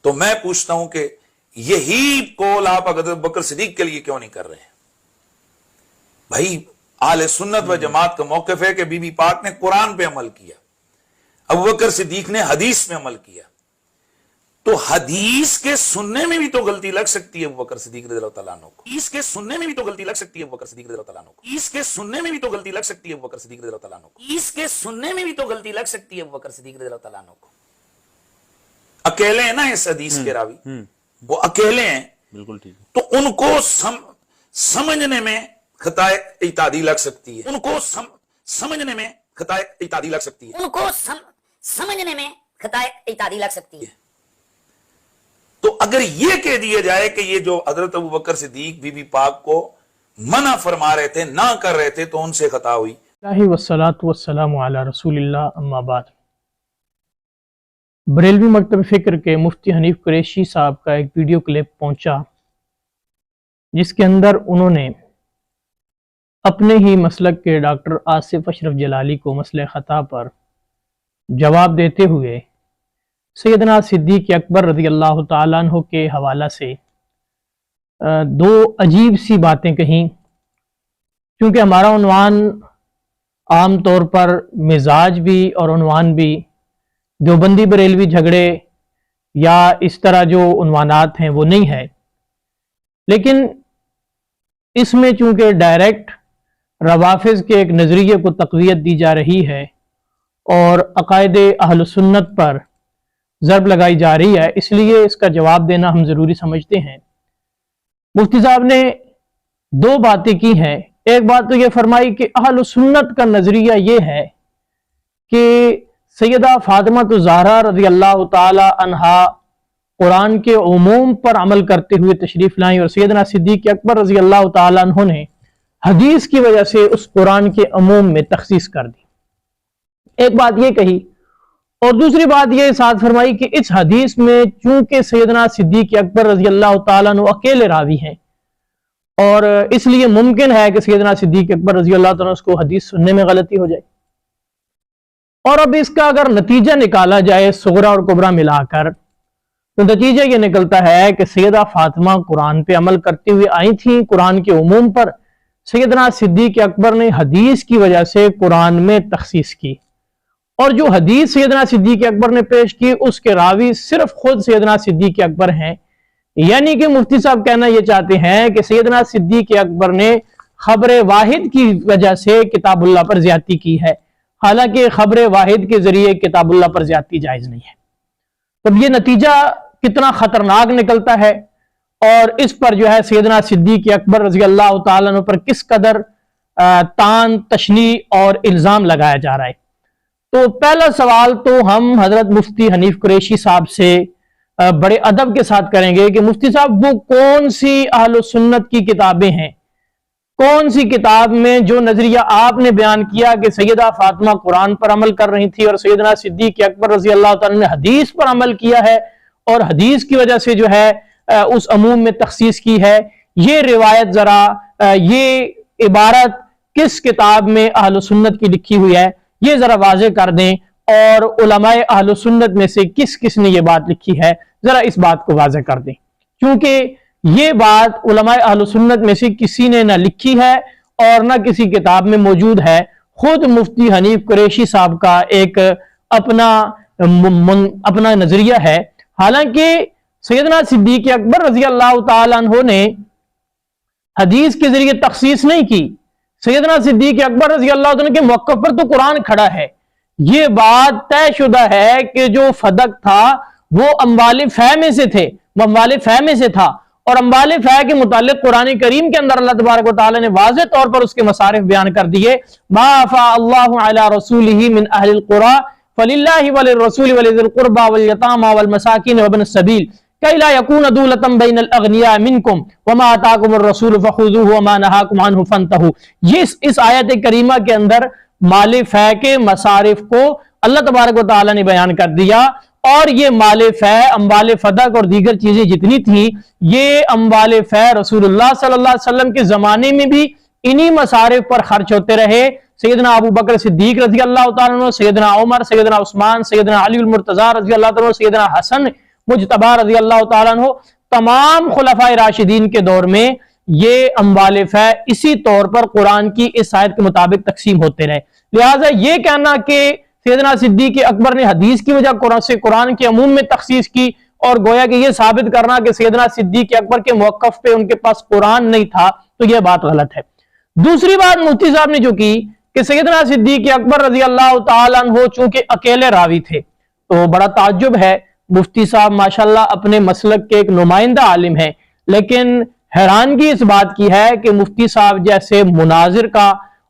تو میں پوچھتا ہوں کہ یہی قول آپ حضرت بکر صدیق کے لیے کیوں نہیں کر رہے ہیں؟ بھائی اہل سنت و جماعت کا موقف ہے کہ بی بی پاک نے قرآن پہ عمل کیا، ابوبکر صدیق نے حدیث میں عمل کیا، تو حدیث کے سننے میں بھی تو غلطی لگ سکتی ہے ابوبکر صدیق رضی اللہ تعالیٰ عنہ کو، اس کے سننے میں بھی تو غلطی لگ سکتی ہے ابوبکر صدیق رضی اللہ تعالیٰ عنہ کو، اس کے سننے میں بھی تو غلطی لگ سکتی ہے ابوبکر صدیق رضی اللہ تعالیٰ عنہ کو، اس کے سننے میں بھی تو غلطی لگ سکتی ہے ابوبکر صدیق رضی اللہ تعالیٰ عنہ کو۔ اکیلے ہیں نا اس حدیث کے راوی، وہ اکیلے ہیں، بالکل ٹھیک ہے، تو ان کو سمجھنے میں خطا اعتادی لگ سکتی ہے، ان کو سمجھنے میں خطا اعتادی لگ سکتی ہے، ان کو سمجھنے میں خطا اعتادی لگ سکتی ہے۔ تو اگر یہ کہہ دیا جائے کہ یہ جو حضرت ابوبکر صدیق بی بی پاک کو منع فرما رہے تھے، نہ کر رہے تھے، تو ان سے خطا ہوئی۔ والصلاة والسلام علی رسول اللہ، اما بعد۔ بریلوی مکتب فکر کے مفتی حنیف قریشی صاحب کا ایک ویڈیو کلپ پہنچا جس کے اندر انہوں نے اپنے ہی مسلک کے ڈاکٹر آصف اشرف جلالی کو مسئلہ خطا پر جواب دیتے ہوئے سیدنا صدیق اکبر رضی اللہ تعالیٰ عنہ کے حوالہ سے دو عجیب سی باتیں کہیں۔ کیونکہ ہمارا عنوان عام طور پر مزاج بھی اور عنوان بھی دیوبندی بریلوی جھگڑے یا اس طرح جو عنوانات ہیں وہ نہیں ہے، لیکن اس میں چونکہ ڈائریکٹ روافض کے ایک نظریے کو تقویت دی جا رہی ہے اور عقائد اہل سنت پر ضرب لگائی جا رہی ہے، اس لیے اس کا جواب دینا ہم ضروری سمجھتے ہیں۔ مفتی صاحب نے دو باتیں کی ہیں۔ ایک بات تو یہ فرمائی کہ اہل سنت کا نظریہ یہ ہے کہ سیدہ فاطمہ الزہرا رضی اللہ تعالی عنہا قرآن کے عموم پر عمل کرتے ہوئے تشریف لائیں، اور سیدنا صدیق اکبر رضی اللہ تعالی عنہ نے حدیث کی وجہ سے اس قرآن کے عموم میں تخصیص کر دی۔ ایک بات یہ کہی، اور دوسری بات یہ ساتھ فرمائی کہ اس حدیث میں چونکہ سیدنا صدیق اکبر رضی اللہ تعالیٰ عنہ اکیلے راوی ہیں، اور اس لیے ممکن ہے کہ سیدنا صدیق اکبر رضی اللہ تعالیٰ عنہ اس کو حدیث سننے میں غلطی ہو جائے۔ اور اب اس کا اگر نتیجہ نکالا جائے صغرا اور کبرا ملا کر، تو نتیجہ یہ نکلتا ہے کہ سیدہ فاطمہ قرآن پہ عمل کرتے ہوئے آئی تھیں قرآن کے عموم پر، سیدنا صدیق اکبر نے حدیث کی وجہ سے قرآن میں تخصیص کی، اور جو حدیث سیدنا صدیق اکبر نے پیش کی اس کے راوی صرف خود سیدنا صدیق اکبر ہیں۔ یعنی کہ مفتی صاحب کہنا یہ چاہتے ہیں کہ سیدنا صدیق اکبر نے خبر واحد کی وجہ سے کتاب اللہ پر زیادتی کی ہے، حالانکہ خبر واحد کے ذریعے کتاب اللہ پر زیادتی جائز نہیں ہے۔ تب یہ نتیجہ کتنا خطرناک نکلتا ہے، اور اس پر جو ہے سیدنا صدیق اکبر رضی اللہ تعالیٰ عنہ پر کس قدر تان تشنیع اور الزام لگایا جا رہا ہے۔ تو پہلا سوال تو ہم حضرت مفتی حنیف قریشی صاحب سے بڑے ادب کے ساتھ کریں گے کہ مفتی صاحب وہ کون سی اہل سنت کی کتابیں ہیں، کون سی کتاب میں جو نظریہ آپ نے بیان کیا کہ سیدہ فاطمہ قرآن پر عمل کر رہی تھی اور سیدنا صدیق اکبر رضی اللہ تعالیٰ نے حدیث پر عمل کیا ہے اور حدیث کی وجہ سے جو ہے اس عموم میں تخصیص کی ہے، یہ روایت ذرا یہ عبارت کس کتاب میں اہل سنت کی لکھی ہوئی ہے یہ ذرا واضح کر دیں، اور علماء اہل سنت میں سے کس کس نے یہ بات لکھی ہے ذرا اس بات کو واضح کر دیں، کیونکہ یہ بات علماء اہل سنت میں سے کسی نے نہ لکھی ہے اور نہ کسی کتاب میں موجود ہے۔ خود مفتی حنیف قریشی صاحب کا ایک اپنا نظریہ ہے، حالانکہ سیدنا صدیق اکبر رضی اللہ تعالیٰ عنہ نے حدیث کے ذریعے تخصیص نہیں کی۔ سیدنا صدیق اکبر رضی اللہ تعالیٰ کے موقف پر تو قرآن کھڑا ہے، یہ بات طے شدہ ہے کہ جو فدق تھا وہ اموال فے میں سے تھے، وہ اموال فے میں سے تھا، اور اموال فے کے متعلق قرآن کریم کے اندر اللہ تبارک و تعالیٰ نے واضح طور پر اس کے مصارف بیان کر دیے۔ ما افاء اللہ علی رسولہ من اہل القرى فللہ وللرسول ولذی القربى والیتامى والمساکین وابن السبیل کئی لا یکون دولۃ بین الاغنیاء منکم وما آتاکم الرسول فخذوہ وما نہاکم عنہ فانتہوا۔ اس آیت کریمہ کے اندر مال فے کے مصارف کو اللہ تبارک و تعالیٰ نے بیان کر دیا، اور یہ مال فے، اموال فدق اور دیگر چیزیں جتنی تھیں، یہ اموال فے رسول اللہ صلی اللہ علیہ وسلم کے زمانے میں بھی انہی مصارف پر خرچ ہوتے رہے۔ سیدنا ابو بکر صدیق رضی اللہ تعالیٰ عنہ، سیدنا عمر، سیدنا عثمان، سیدنا علی المرتضیٰ رضی اللہ تعالیٰ عنہ، سیدنا حسن मुजतबा रजी अल्लाह ताला अन्हु, तमाम खुलफाए राशिदीन के दौर में ये अम्वाल फै इसी तौर पर कुरान की इस आयत के मुताबिक तकसीम होते रहे। लिहाजा ये कहना कि सैयदना सिद्दीक अकबर ने हदीस की वजह से कुरान के अमूम में तखसीस की और गोया कि ये साबित करना कि सैयदना सिद्दीक अकबर के मौक़िफ़ पे उनके पास कुरान नहीं था, तो यह बात गलत है। दूसरी बात मुफ्ती साहब ने जो की कि सैयदना सिद्दीक अकबर रजी अल्लाह ताला अन्हु चूंकि अकेले रावी थे, तो बड़ा ताज्जुब है। मुफ्ती साहब माशाल्लाह अपने मसलक के एक नुमाइंदा आलिम है, लेकिन हैरानगी इस बात की है कि मुफ्ती साहब जैसे मुनाजिर का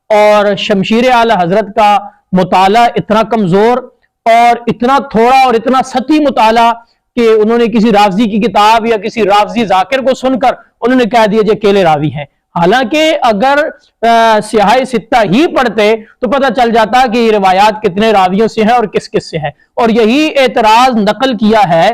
और शमशीर आला हजरत का मुताला इतना कमजोर और इतना थोड़ा और इतना सती मुताला कि उन्होंने किसी रावजी की किताब या किसी रावजी जाकिर को सुनकर उन्होंने कह दिया जो अकेले रावी हैं। हालांकि अगर सियाह सित्ता ही पढ़ते तो पता चल जाता कि ये रिवायात कितने रावियों से हैं और किस किस से है। और यही एतराज नकल किया है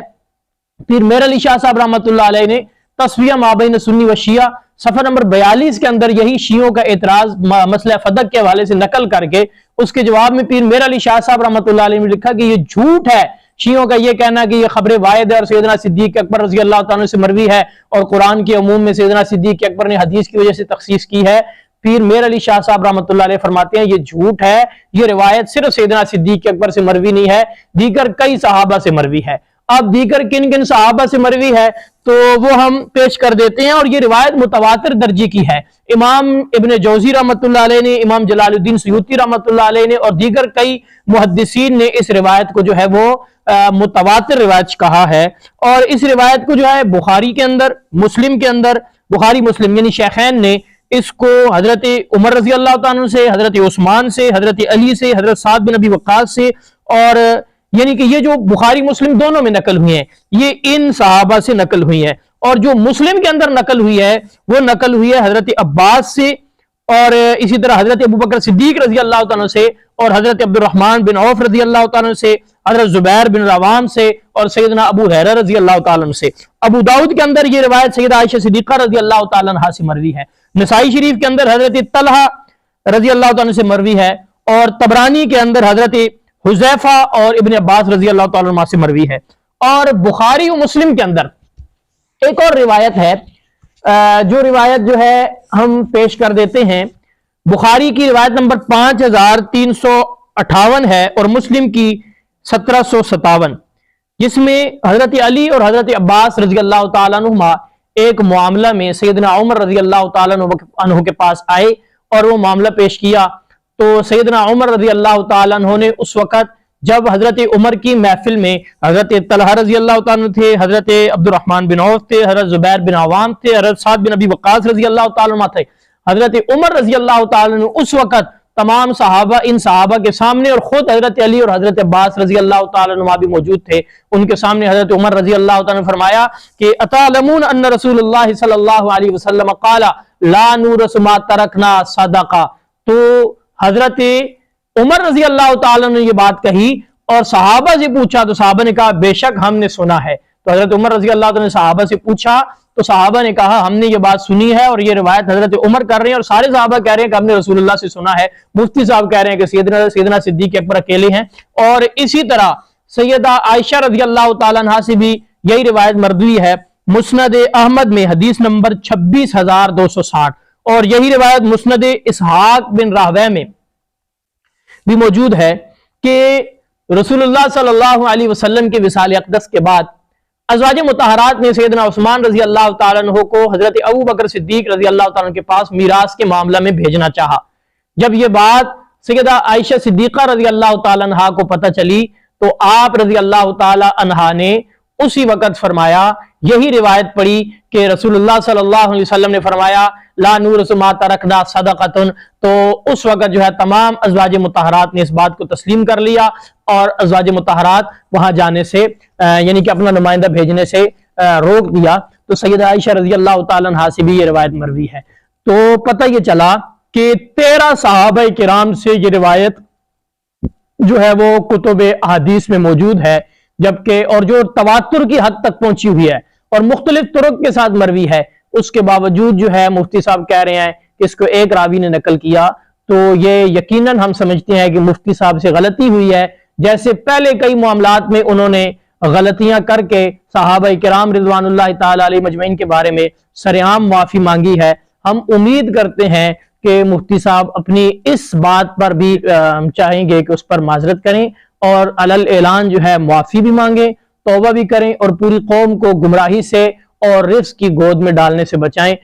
फिर मेर अली शाह साहब रहमतुल्लाह अलैह ने तस्वीया माबैन सुन्नी व शिया सफर नंबर 42 के अंदर यही शियों का एतराज मसला फदक के हवाले से नकल करके उसके जवाब में पीर मेर अली शाह साहब रहमतुल्लाह अलैह ने लिखा कि ये झूठ है शियों का ये कहना कि ये खबर वाहिद है और सैयदना सिद्दीक अकबर रज़ी अल्लाह तआला से मरवी है और कुरान के अमूम में सैयदना सिद्दीक अकबर ने हदीस की वजह से तखसीस की है। पीर मेर अली शाह साहब रहमतुल्लाह अलैह फरमाते हैं ये झूठ है, ये रिवायत सिर्फ सैयदना सिद्दीक अकबर से मरवी नहीं है, दीगर कई सहाबा से मरवी है। अब दीगर किन किन सहाबा से मरवी है तो वो हम पेश कर देते हैं और ये रिवायत मुतवातिर दर्जे की है। इमाम इब्न जौजी रहमतुल्लाह अलैह ने, इमाम जलालुद्दीन सयूती रहमतुल्लाह अलैह ने और दीगर कई मुहद्दिसीन ने इस रिवायत को जो है वो मुतवातिर रिवायत कहा है। और इस रिवायत को जो है बुखारी के अंदर, मुस्लिम के अंदर, बुखारी मुस्लिम यानी शेखैन ने इसको हजरत उमर रजी अल्लाह तआला अन्हु से, हजरत उस्मान से, हजरत अली से, हजरत साद बिन अबी वक्कास से और यानी कि ये जो बुखारी मुस्लिम दोनों में नकल हुई है ये इन सहाबा से नकल हुई है। और जो मुस्लिम के अंदर नकल हुई है वो नकल हुई है हजरत अब्बास से और इसी तरह हजरत अबू बकर सिद्दीक रजी अल्लाह तआला से और हजरत अब्दुर्रहमान बिन औफ रजी अल्लाह तआला से, हजरत जुबैर बिन रवाम से और सैयदना अबू हुरैरा रजी अल्लाह तआला से। अबू दाऊद के अंदर ये रिवायत सैयदा आयशा सिद्दीका रजी अल्लाह तआला अन्हा से मरवी है। नसाई शरीफ के अंदर हजरत तलहा रजी अल्लाह तआला से मरवी है और तबरानी के अंदर हजरत हुज़ैफा और इब्न अब्बास रजी अल्लाह तआला अन्हुमा से मरवी है। और बुखारी और मुस्लिम के अंदर एक और रिवायत है जो रिवायत जो है हम पेश कर देते हैं। बुखारी की रिवायत नंबर 5358 है और मुस्लिम की 1757, जिसमें हजरत अली और हजरत अब्बास रजी अल्लाह तआला अन्हुमा एक मामला में सैयदना उमर रजी अल्लाह तआला अन्हु के पास आए और वो मामला पेश किया। तो सैयदना उमर रजी अल्लाह तआला अन्हु ने उस वक़्त जब हजरत उमर की महफिल में हजरत तलहा रजी अल्लाह तआला थे, हजरत अब्दुर्रहमान बिन औफ थे, हजरत जुबैर बिन अवाम थे, हजरत साद बिन अबी वक्कास रजी अल्लाह तआला अन्हु थे, हजरत उमर रजी अल्लाह तआला अन्हु उस वक़्त तमाम सहाबा इन सहाबा के सामने और खुद हजरत अली और हजरत अब्बास रजी अल्लाह तआला अन्हुमा भी मौजूद थे। उनके सामने हजरत उमर रजी अल्लाह तआला ने फरमाया कि अतालमून अन्न रसूलुल्लाह सल्लल्लाहु अलैहि वसल्लम क़ाला ला नूरस मा तरकना सदका। तो हजरत उमर रजी अल्लाह तआला ने ये बात कही और सहाबा से पूछा तो सहाबा ने कहा बेशक हमने सुना है। तो हजरत उमर रजी अल्लाह तआला ने सहाबा से पूछा तो सहाबा ने कहा हमने ये बात सुनी है और ये रिवायत हजरत उमर कर रहे हैं और सारे सहाबा कह रहे हैं कि हमने रसूलुल्लाह से सुना है। मुफ्ती साहब कह रहे हैं कि सैयदना सिद्दीक अकबर अकेले हैं। और इसी तरह सैयदा आयशा रजी अल्लाह तआला अन्हा से भी यही रिवायत मरवी है मुस्नद अहमद में हदीस नंबर 26,260 और यही रिवायत मुस्नद इसहाक बिन राहवे में भी मौजूद है कि रसूलुल्लाह सल्लल्लाहु अलैहि वसल्लम के विसाल अक़दस के बाद अज़वाज मुतहरात ने सैयदना उस्मान रजी अल्लाह तआला अन्हु को हजरत अबू बकर सिद्दीक रजी अल्लाह तआला के पास मीरास के मामला में भेजना चाहा। जब यह बात सैयदा आयशा सिद्दीका रजी अल्लाह तआला अन्हा को पता चली तो आप रजी अल्लाह तआला अन्हा ने उसी वक़्त फरमाया, यही रिवायत पढ़ी कि रसूलुल्लाह सल्लल्लाहु अलैहि वसल्लम ने फरमाया ला नूरस मा तरकना सदक़तुन। तो उस वक़्त जो है तमाम अज़वाज मुतहरात ने इस बात को तस्लीम कर लिया और अज़वाज मुतहरात वहां जाने से यानी कि अपना नुमाइंदा भेजने से रोक दिया। तो सैयदा आयशा रज़ी अल्लाह तआला अन्हा से भी ये रिवायत मरवी है। तो पता ये चला कि 13 सहाबा किराम से ये रिवायत जो है वो कुतुब हदीस में मौजूद है, जबकि और जो तवातुर की हद तक पहुंची हुई है और मुख्तलिफ तुरुक के साथ मरवी है। उसके बावजूद जो है मुफ्ती साहब कह रहे हैं कि इसको एक रावी ने नकल किया, तो ये यकीनन हम समझते हैं कि मुफ्ती साहब से गलती हुई है। जैसे पहले कई मामलात में उन्होंने غلطیاں کر کے صحابہ کرام رضوان اللہ تعالی علیہ مجمعین کے بارے میں سرعام معافی مانگی ہے۔ ہم امید کرتے ہیں کہ مفتی صاحب اپنی اس بات پر بھی چاہیں گے کہ اس پر معذرت کریں اور علل اعلان جو ہے معافی بھی مانگیں، توبہ بھی کریں اور پوری قوم کو گمراہی سے اور رزق کی گود میں ڈالنے سے بچائیں۔